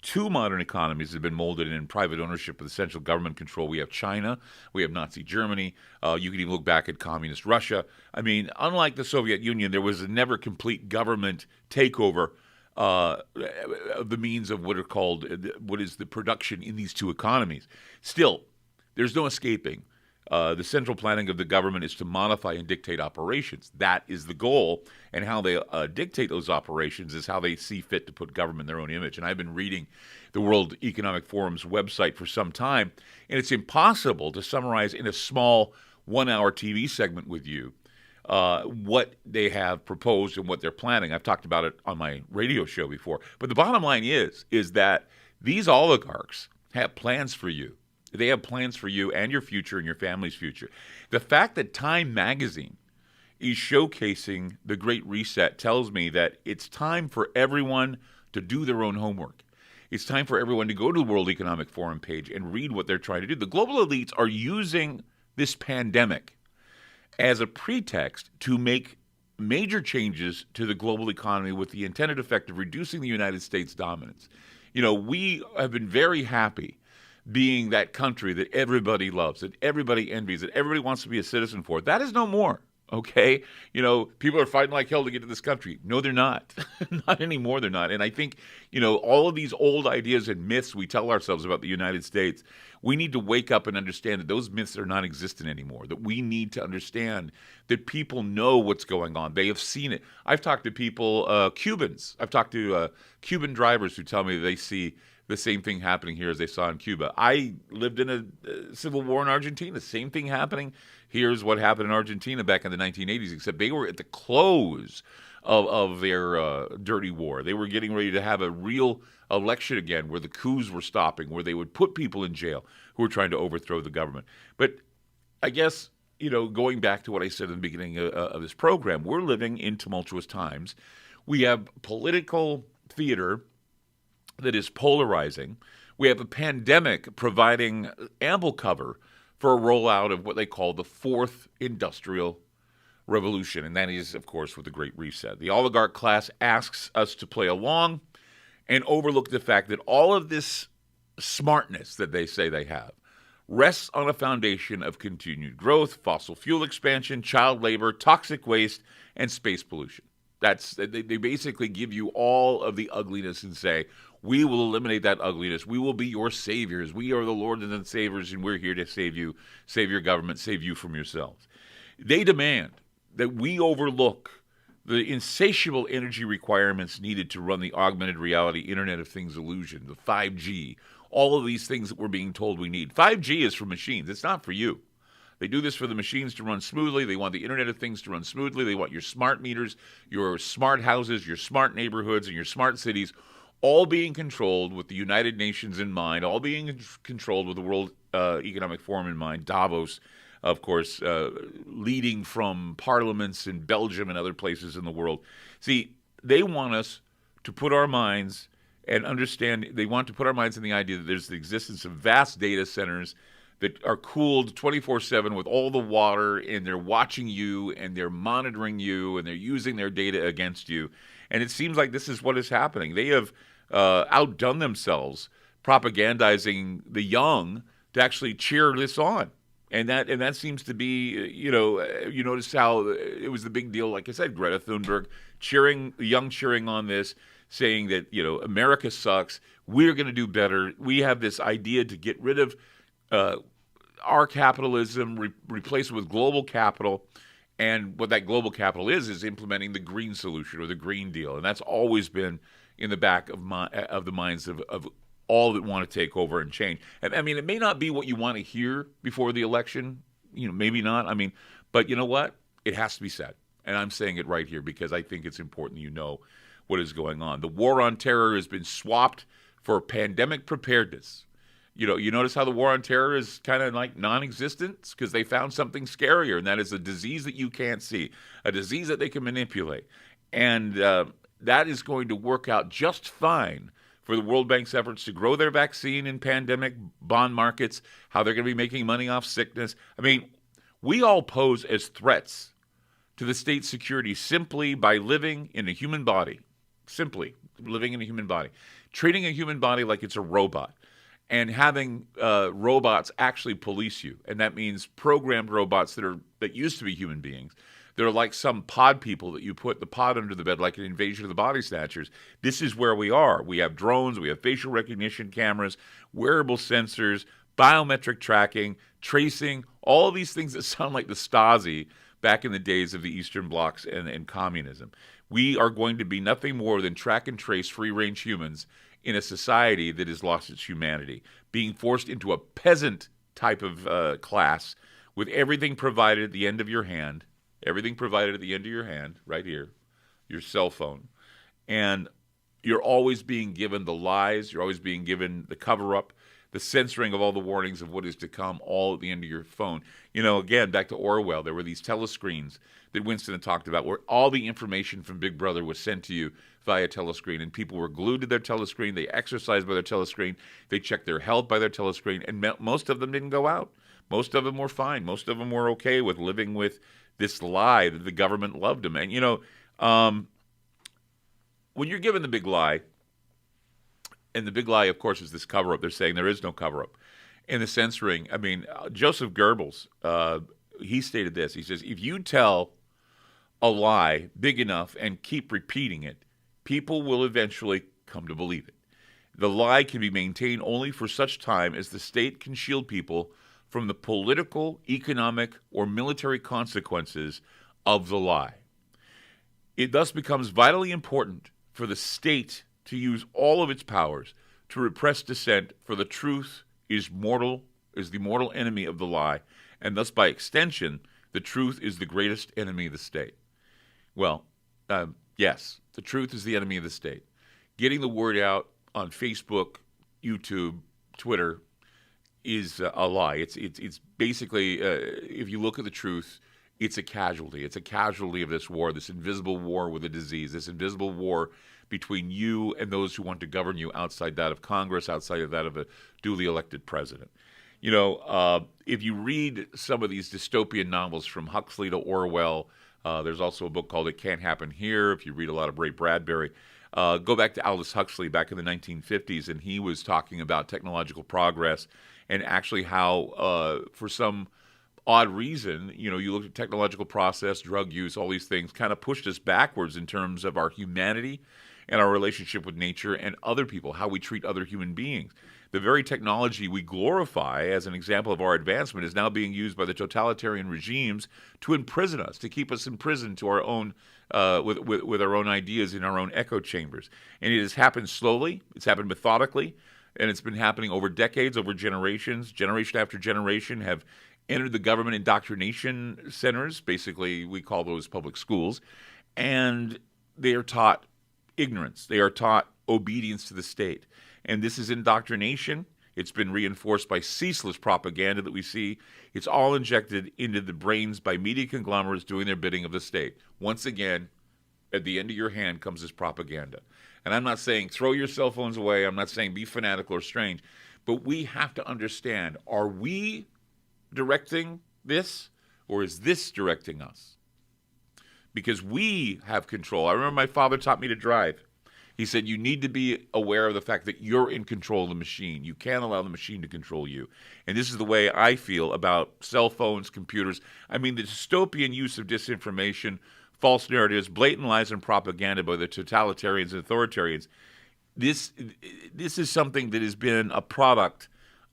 two modern economies that have been molded in private ownership with essential government control. We have China. We have Nazi Germany. You can even look back at communist Russia. Unlike the Soviet Union, there was a never complete government takeover the means of what are called what is the production in these two economies. Still, there's no escaping. The central planning of the government is to modify and dictate operations. That is the goal, and how they dictate those operations is how they see fit to put government in their own image. And I've been reading the World Economic Forum's website for some time, and it's impossible to summarize in a small 1-hour TV segment with you what they have proposed and what they're planning. I've talked about it on my radio show before. But the bottom line is that these oligarchs have plans for you. They have plans for you and your future and your family's future. The fact that Time magazine is showcasing the Great Reset tells me that it's time for everyone to do their own homework. It's time for everyone to go to the World Economic Forum page and read what they're trying to do. The global elites are using this pandemic as a pretext to make major changes to the global economy with the intended effect of reducing the United States' dominance. You know, we have been very happy being that country that everybody loves, that everybody envies, that everybody wants to be a citizen for. That is no more, okay? You know, people are fighting like hell to get to this country. No, they're not. Not anymore, they're not. And I think, you know, all of these old ideas and myths we tell ourselves about the United States, we need to wake up and understand that those myths are non-existent anymore, that we need to understand that people know what's going on. They have seen it. I've talked to people, Cubans. I've talked to Cuban drivers who tell me they see the same thing happening here as they saw in Cuba. I lived in a civil war in Argentina. Same thing happening. Here's what happened in Argentina back in the 1980s, except they were at the close of their dirty war. They were getting ready to have a real election again where the coups were stopping, where they would put people in jail who were trying to overthrow the government. But I guess, you know, going back to what I said in the beginning of this program, we're living in tumultuous times. We have political theater that is polarizing. We have a pandemic providing ample cover for a rollout of what they call the fourth industrial revolution, and that is, of course, with the Great Reset. The oligarch class asks us to play along and overlook the fact that all of this smartness that they say they have rests on a foundation of continued growth, fossil fuel expansion, child labor, toxic waste, and space pollution. They basically give you all of the ugliness and say, we will eliminate that ugliness. We will be your saviors. We are the Lord and the saviors, and we're here to save you, save your government, save you from yourselves. They demand that we overlook the insatiable energy requirements needed to run the augmented reality Internet of Things illusion, the 5G, all of these things that we're being told we need. 5G is for machines. It's not for you. They do this for the machines to run smoothly. They want the Internet of Things to run smoothly. They want your smart meters, your smart houses, your smart neighborhoods, and your smart cities all being controlled with the United Nations in mind, all being controlled with the World Economic Forum in mind, Davos, of course, leading from parliaments in Belgium and other places in the world. See, they want us to put our minds and understand, they want to put our minds in the idea that there's the existence of vast data centers that are cooled 24/7 with all the water, and they're watching you, and they're monitoring you, and they're using their data against you. And it seems like this is what is happening. They have outdone themselves propagandizing the young to actually cheer this on. And that seems to be, you notice how it was the big deal, like I said, Greta Thunberg cheering on this, saying that, America sucks, we're going to do better. We have this idea to get rid of our capitalism, replace it with global capital. And what that global capital is implementing the green solution or the Green Deal. And that's always been in the back of the minds of all that want to take over and change. I mean, it may not be what you want to hear before the election, maybe not. I mean, but you know what? It has to be said. And I'm saying it right here because I think it's important you know what is going on. The war on terror has been swapped for pandemic preparedness. You notice how the war on terror is kind of like non-existent because they found something scarier, and that is a disease that you can't see, a disease that they can manipulate. And that is going to work out just fine for the World Bank's efforts to grow their vaccine in pandemic bond markets, how they're going to be making money off sickness. I mean, we all pose as threats to the state's security simply by living in a human body, treating a human body like it's a robot. And having robots actually police you, and that means programmed robots that used to be human beings, They're like some pod people that you put the pod under the bed like an invasion of the body snatchers. This is where we are. We have drones, we have facial recognition cameras, wearable sensors, biometric tracking, tracing, all these things that sound like the Stasi back in the days of the Eastern Blocs and communism. We are going to be nothing more than track and trace free-range humans in a society that has lost its humanity, being forced into a peasant type of class with everything provided at the end of your hand, right here, your cell phone. And you're always being given the lies, you're always being given the cover-up, the censoring of all the warnings of what is to come, all at the end of your phone. You know, again, back to Orwell, there were these telescreens that Winston had talked about where all the information from Big Brother was sent to you via telescreen, and people were glued to their telescreen, they exercised by their telescreen, they checked their health by their telescreen, and most of them didn't go out. Most of them were fine. Most of them were okay with living with this lie that the government loved them. And, you know, when you're given the big lie, and the big lie, of course, is this cover-up. They're saying there is no cover-up. And the censoring, I mean, Joseph Goebbels, he stated this. He says, if you tell a lie big enough and keep repeating it, people will eventually come to believe it. The lie can be maintained only for such time as the state can shield people from the political, economic, or military consequences of the lie. It thus becomes vitally important for the state to use all of its powers to repress dissent, for the truth is the mortal enemy of the lie, and thus by extension, the truth is the greatest enemy of the state. Well, yes, the truth is the enemy of the state. Getting the word out on Facebook, YouTube, Twitter is a lie. It's basically, if you look at the truth, it's a casualty. It's a casualty of this war, this invisible war with a disease, this invisible war between you and those who want to govern you outside that of Congress, outside of that of a duly elected president. You know, if you read some of these dystopian novels from Huxley to Orwell, there's also a book called It Can't Happen Here, if you read a lot of Ray Bradbury. Go back to Aldous Huxley back in the 1950s, and he was talking about technological progress and actually how, for some odd reason, you know, you look at technological process, drug use, all these things kind of pushed us backwards in terms of our humanity and our relationship with nature and other people, how we treat other human beings. The very technology we glorify as an example of our advancement is now being used by the totalitarian regimes to imprison us, to keep us imprisoned to our own, with our own ideas in our own echo chambers. And it has happened slowly, it's happened methodically, and it's been happening over decades, over generations. Generation after generation have entered the government indoctrination centers, basically we call those public schools, and they are taught ignorance. They are taught obedience to the state. And this is indoctrination. It's been reinforced by ceaseless propaganda that we see. It's all injected into the brains by media conglomerates doing their bidding of the state. Once again, at the end of your hand comes this propaganda. And I'm not saying throw your cell phones away. I'm not saying be fanatical or strange. But we have to understand, are we directing this, or is this directing us? Because we have control. I remember my father taught me to drive. He said, you need to be aware of the fact that you're in control of the machine. You can't allow the machine to control you. And this is the way I feel about cell phones, computers. I mean, the dystopian use of disinformation, false narratives, blatant lies, and propaganda by the totalitarians and authoritarians. This is something that has been a product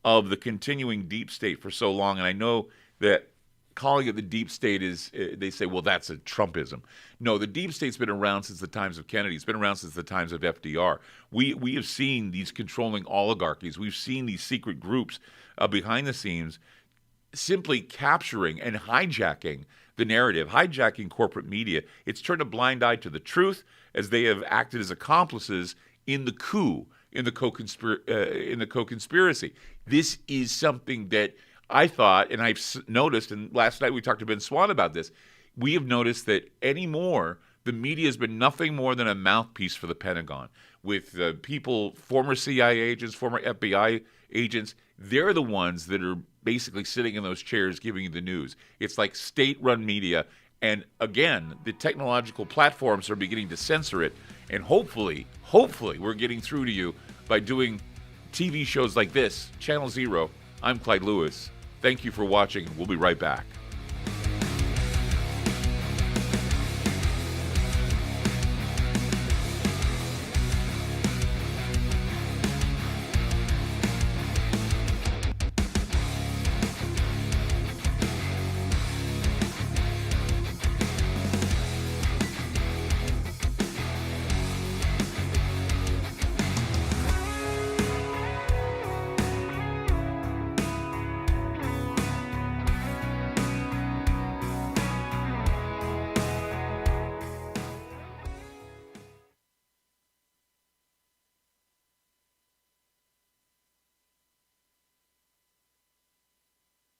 of the continuing deep state for so long. And I know that calling it the deep state is, they say, well, that's a Trumpism. No, the deep state's been around since the times of Kennedy. It's been around since the times of FDR. We have seen these controlling oligarchies. We've seen these secret groups behind the scenes simply capturing and hijacking the narrative, hijacking corporate media. It's turned a blind eye to the truth as they have acted as accomplices in the coup, in the co-conspiracy. This is something that I thought, and I've noticed, and last night we talked to Ben Swan about this, we have noticed that anymore, the media has been nothing more than a mouthpiece for the Pentagon. With people, former CIA agents, former FBI agents, they're the ones that are basically sitting in those chairs giving you the news. It's like state-run media, and again, the technological platforms are beginning to censor it, and hopefully, we're getting through to you by doing TV shows like this, Channel Zero. I'm Clyde Lewis. Thank you for watching. We'll be right back.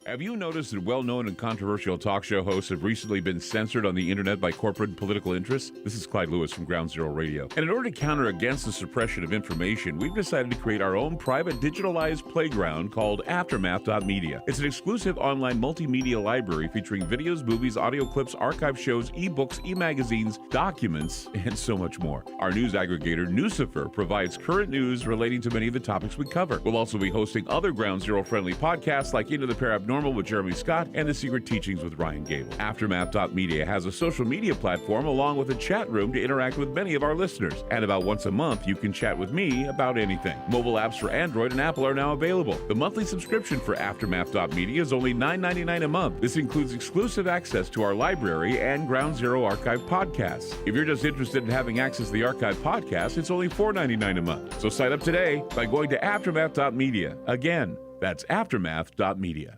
Have you noticed that well-known and controversial talk show hosts have recently been censored on the internet by corporate and political interests? This is Clyde Lewis from Ground Zero Radio. And in order to counter against the suppression of information, we've decided to create our own private digitalized playground called Aftermath.media. It's an exclusive online multimedia library featuring videos, movies, audio clips, archive shows, ebooks, e-magazines, documents, and so much more. Our news aggregator, Nucifer, provides current news relating to many of the topics we cover. We'll also be hosting other Ground Zero-friendly podcasts like Into the Parabnormal with Jeremy Scott and The Secret Teachings with Ryan Gable. Aftermath.media has a social media platform along with a chat room to interact with many of our listeners. And about once a month, you can chat with me about anything. Mobile apps for Android and Apple are now available. The monthly subscription for Aftermath.media is only $9.99 a month. This includes exclusive access to our library and Ground Zero archive podcasts. If you're just interested in having access to the archive podcast, it's only $4.99 a month. So sign up today by going to Aftermath.media. Again, that's Aftermath.media.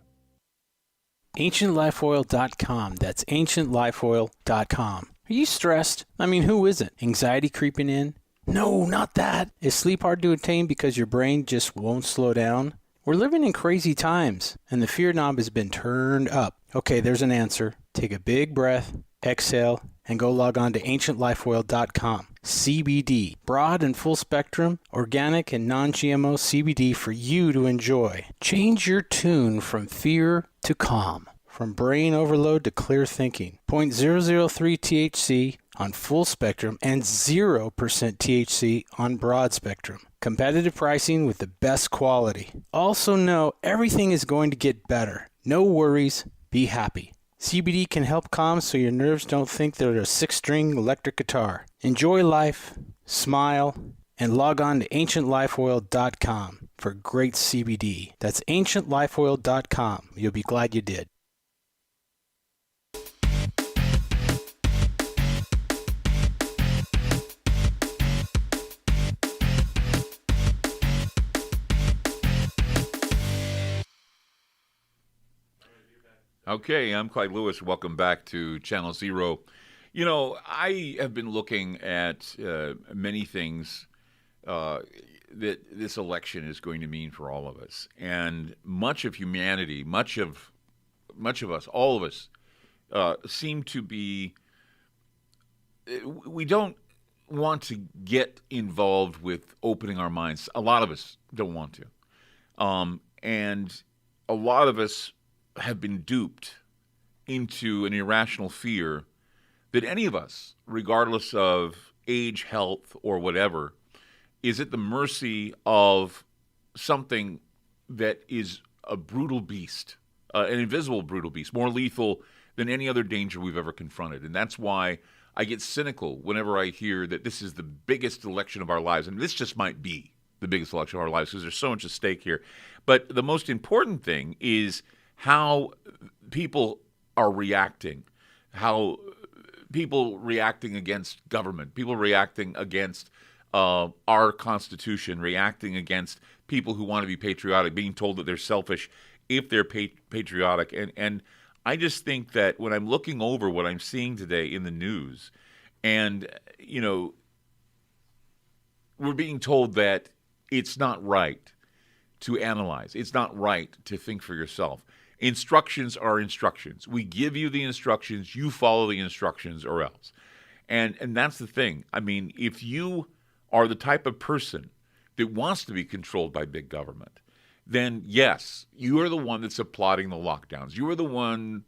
AncientLifeOil.com. That's AncientLifeOil.com. Are you stressed? I mean, who isn't? Anxiety creeping in? No, not that. Is sleep hard to attain because your brain just won't slow down? We're living in crazy times, and the fear knob has been turned up. Okay, there's an answer. Take a big breath, exhale, and go log on to AncientLifeOil.com. CBD, broad and full spectrum, organic and non-GMO CBD for you to enjoy. Change your tune from fear to calm, from brain overload to clear thinking. 0.003 THC on full spectrum and 0% THC on broad spectrum. Competitive pricing with the best quality. Also know everything is going to get better. No worries, be happy. CBD can help calm so your nerves don't think they're a 6-string electric guitar. Enjoy life, smile, and log on to AncientLifeOil.com for great CBD. That's AncientLifeOil.com. You'll be glad you did. Okay, I'm Clyde Lewis. Welcome back to Channel Zero. You know, I have been looking at many things that this election is going to mean for all of us. And much of humanity, much of us, all of us, seem to be, we don't want to get involved with opening our minds. A lot of us don't want to. And a lot of us have been duped into an irrational fear that any of us, regardless of age, health, or whatever, is at the mercy of something that is a brutal beast, an invisible brutal beast, more lethal than any other danger we've ever confronted. And that's why I get cynical whenever I hear that this is the biggest election of our lives. And this just might be the biggest election of our lives because there's so much at stake here. But the most important thing is how people are reacting, how people reacting against government, people reacting against our Constitution, reacting against people who want to be patriotic, being told that they're selfish if they're patriotic. And I just think that when I'm looking over what I'm seeing today in the news, and, you know, we're being told that it's not right to analyze. It's not right to think for yourself. Instructions are instructions. We give you the instructions, you follow the instructions or else. And that's the thing. I mean, if you are the type of person that wants to be controlled by big government, then yes, you are the one that's applauding the lockdowns. You are the ones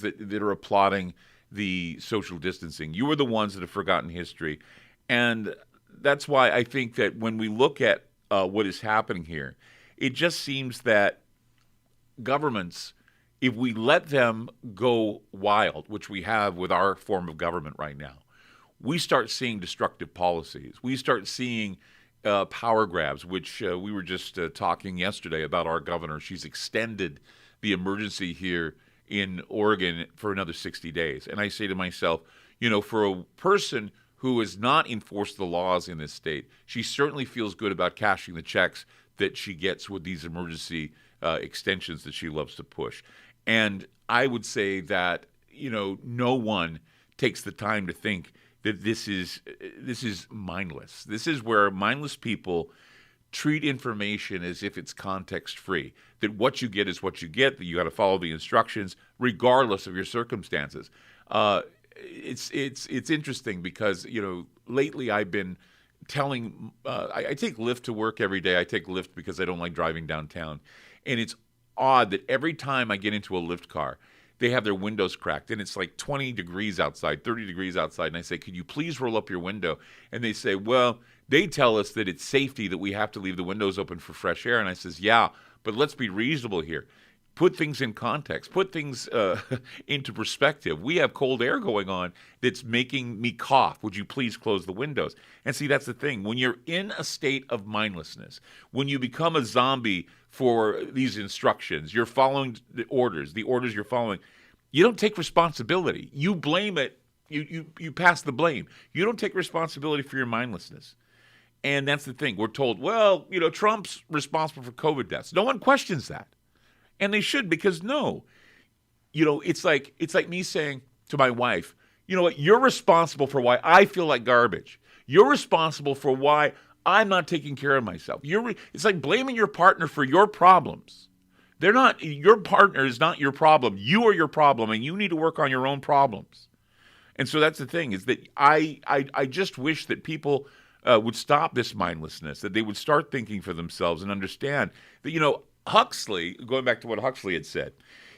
that are applauding the social distancing. You are the ones that have forgotten history. And that's why I think that when we look at what is happening here, it just seems that governments, if we let them go wild, which we have with our form of government right now, we start seeing destructive policies. We start seeing power grabs, which we were just talking yesterday about our governor. She's extended the emergency here in Oregon for another 60 days. And I say to myself, you know, for a person who has not enforced the laws in this state, she certainly feels good about cashing the checks that she gets with these emergency extensions that she loves to push. And I would say that, you know, no one takes the time to think that this is mindless. This is where mindless people treat information as if it's context free, that what you get is what you get, that you got to follow the instructions regardless of your circumstances. It's interesting because, lately I've been telling, I take Lyft to work every day. I take Lyft because I don't like driving downtown. And it's odd that every time I get into a Lyft car, they have their windows cracked, and it's like 20 degrees outside, 30 degrees outside. And I say, could you please roll up your window? And they say, well, they tell us that it's safety, that we have to leave the windows open for fresh air. And I says, yeah, but let's be reasonable here. Put things in context. Put things into perspective. We have cold air going on that's making me cough. Would you please close the windows? And see, that's the thing. When you're in a state of mindlessness, when you become a zombie for these instructions, you're following the orders you're following, you don't take responsibility. You blame it. You pass the blame. You don't take responsibility for your mindlessness. And that's the thing. We're told, well, Trump's responsible for COVID deaths. No one questions that. And they should, because no. It's like me saying to my wife, you know what, you're responsible for why I feel like garbage. You're responsible for why I'm not taking care of myself. It's like blaming your partner for your problems. Your partner is not your problem. You are your problem, and you need to work on your own problems. And so that's the thing, is that I just wish that people would stop this mindlessness, that they would start thinking for themselves and understand that, Huxley, going back to what Huxley had said,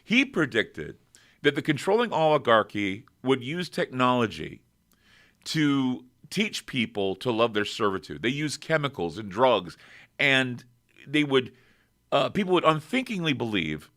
he predicted that the controlling oligarchy would use technology to teach people to love their servitude. They use chemicals and drugs, and people would unthinkingly believe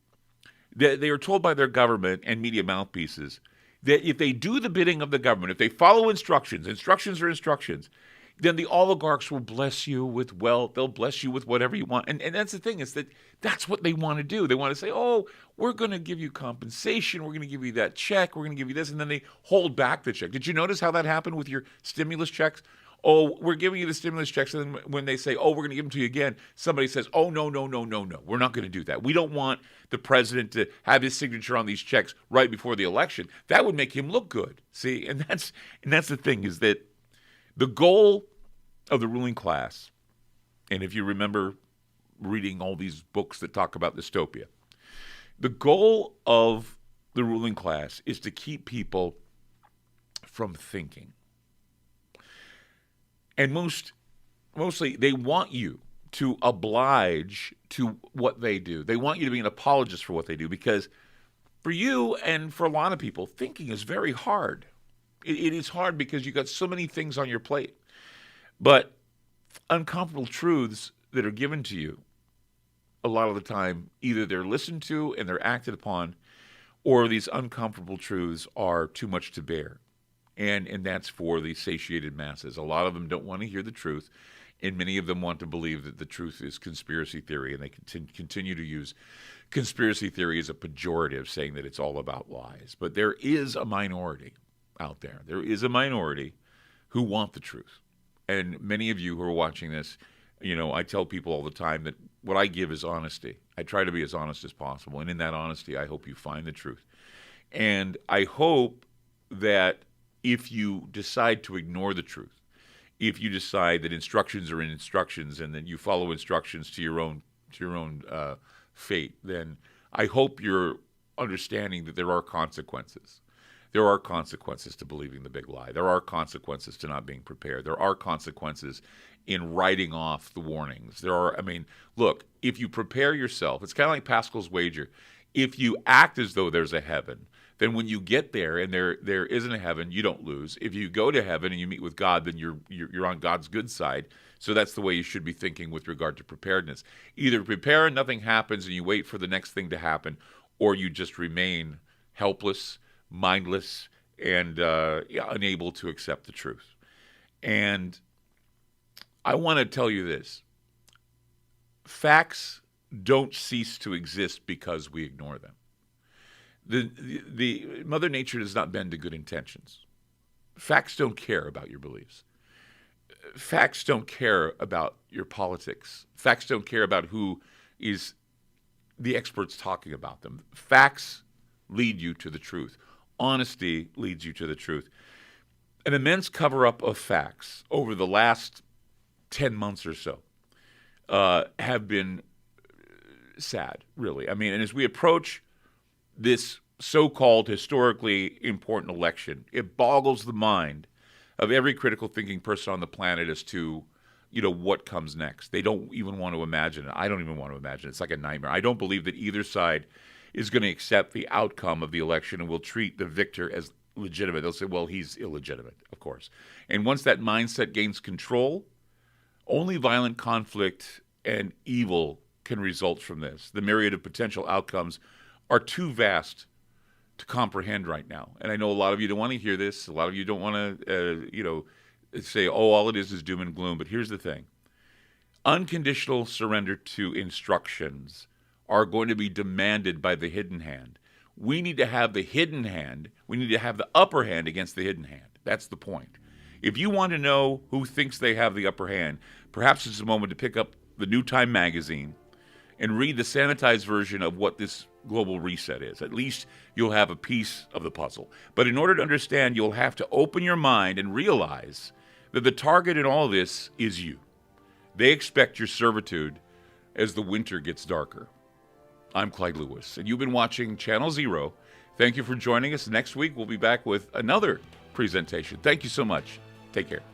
that they are told by their government and media mouthpieces that if they do the bidding of the government, if they follow instructions are instructions, then the oligarchs will bless you with wealth. They'll bless you with whatever you want. And that's the thing, is that that's what they want to do. They want to say, oh, we're going to give you compensation. We're going to give you that check. We're going to give you this. And then they hold back the check. Did you notice how that happened with your stimulus checks? Oh, we're giving you the stimulus checks. And then when they say, oh, we're going to give them to you again, somebody says, oh, no. We're not going to do that. We don't want the president to have his signature on these checks right before the election. That would make him look good. See, and that's the thing, is that the goal of the ruling class, and if you remember reading all these books that talk about dystopia, the goal of the ruling class is to keep people from thinking. And mostly they want you to oblige to what they do. They want you to be an apologist for what they do, because for you and for a lot of people, thinking is very hard. It is hard because you've got so many things on your plate. But uncomfortable truths that are given to you, a lot of the time, either they're listened to and they're acted upon, or these uncomfortable truths are too much to bear. And that's for the satiated masses. A lot of them don't want to hear the truth, and many of them want to believe that the truth is conspiracy theory, and they continue to use conspiracy theory as a pejorative, saying that it's all about lies. But there is a minority out there. There is a minority who want the truth. And many of you who are watching this, I tell people all the time that what I give is honesty. I try to be as honest as possible. And in that honesty, I hope you find the truth. And I hope that if you decide to ignore the truth, if you decide that instructions are instructions and that you follow instructions to your own fate, then I hope you're understanding that there are consequences. There are consequences to believing the big lie. There are consequences to not being prepared. There are consequences in writing off the warnings. Look, if you prepare yourself, it's kind of like Pascal's wager. If you act as though there's a heaven, then when you get there and there isn't a heaven, you don't lose. If you go to heaven and you meet with God, then you're on God's good side. So that's the way you should be thinking with regard to preparedness. Either prepare and nothing happens and you wait for the next thing to happen, or you just remain helpless, mindless, and unable to accept the truth. And I want to tell you this. Facts don't cease to exist because we ignore them. The Mother Nature does not bend to good intentions. Facts don't care about your beliefs. Facts don't care about your politics. Facts don't care about who is the experts talking about them. Facts lead you to the truth. Honesty leads you to the truth. An immense cover-up of facts over the last 10 months or so have been sad, really. I mean, and as we approach this so-called historically important election, it boggles the mind of every critical thinking person on the planet as to, what comes next. They don't even want to imagine it. I don't even want to imagine it. It's like a nightmare. I don't believe that either side is going to accept the outcome of the election and will treat the victor as legitimate. They'll say, well, he's illegitimate, of course. And once that mindset gains control, only violent conflict and evil can result from this. The myriad of potential outcomes are too vast to comprehend right now. And I know a lot of you don't want to hear this. A lot of you don't want to, say, oh, all it is doom and gloom. But here's the thing. Unconditional surrender to instructions are going to be demanded by the hidden hand. We need to have the hidden hand. We need to have the upper hand against the hidden hand. That's the point. If you want to know who thinks they have the upper hand, perhaps it's a moment to pick up the New Time magazine and read the sanitized version of what this global reset is. At least you'll have a piece of the puzzle. But in order to understand, you'll have to open your mind and realize that the target in all this is you. They expect your servitude as the winter gets darker. I'm Clyde Lewis, and you've been watching Channel Zero. Thank you for joining us. Next week, we'll be back with another presentation. Thank you so much. Take care.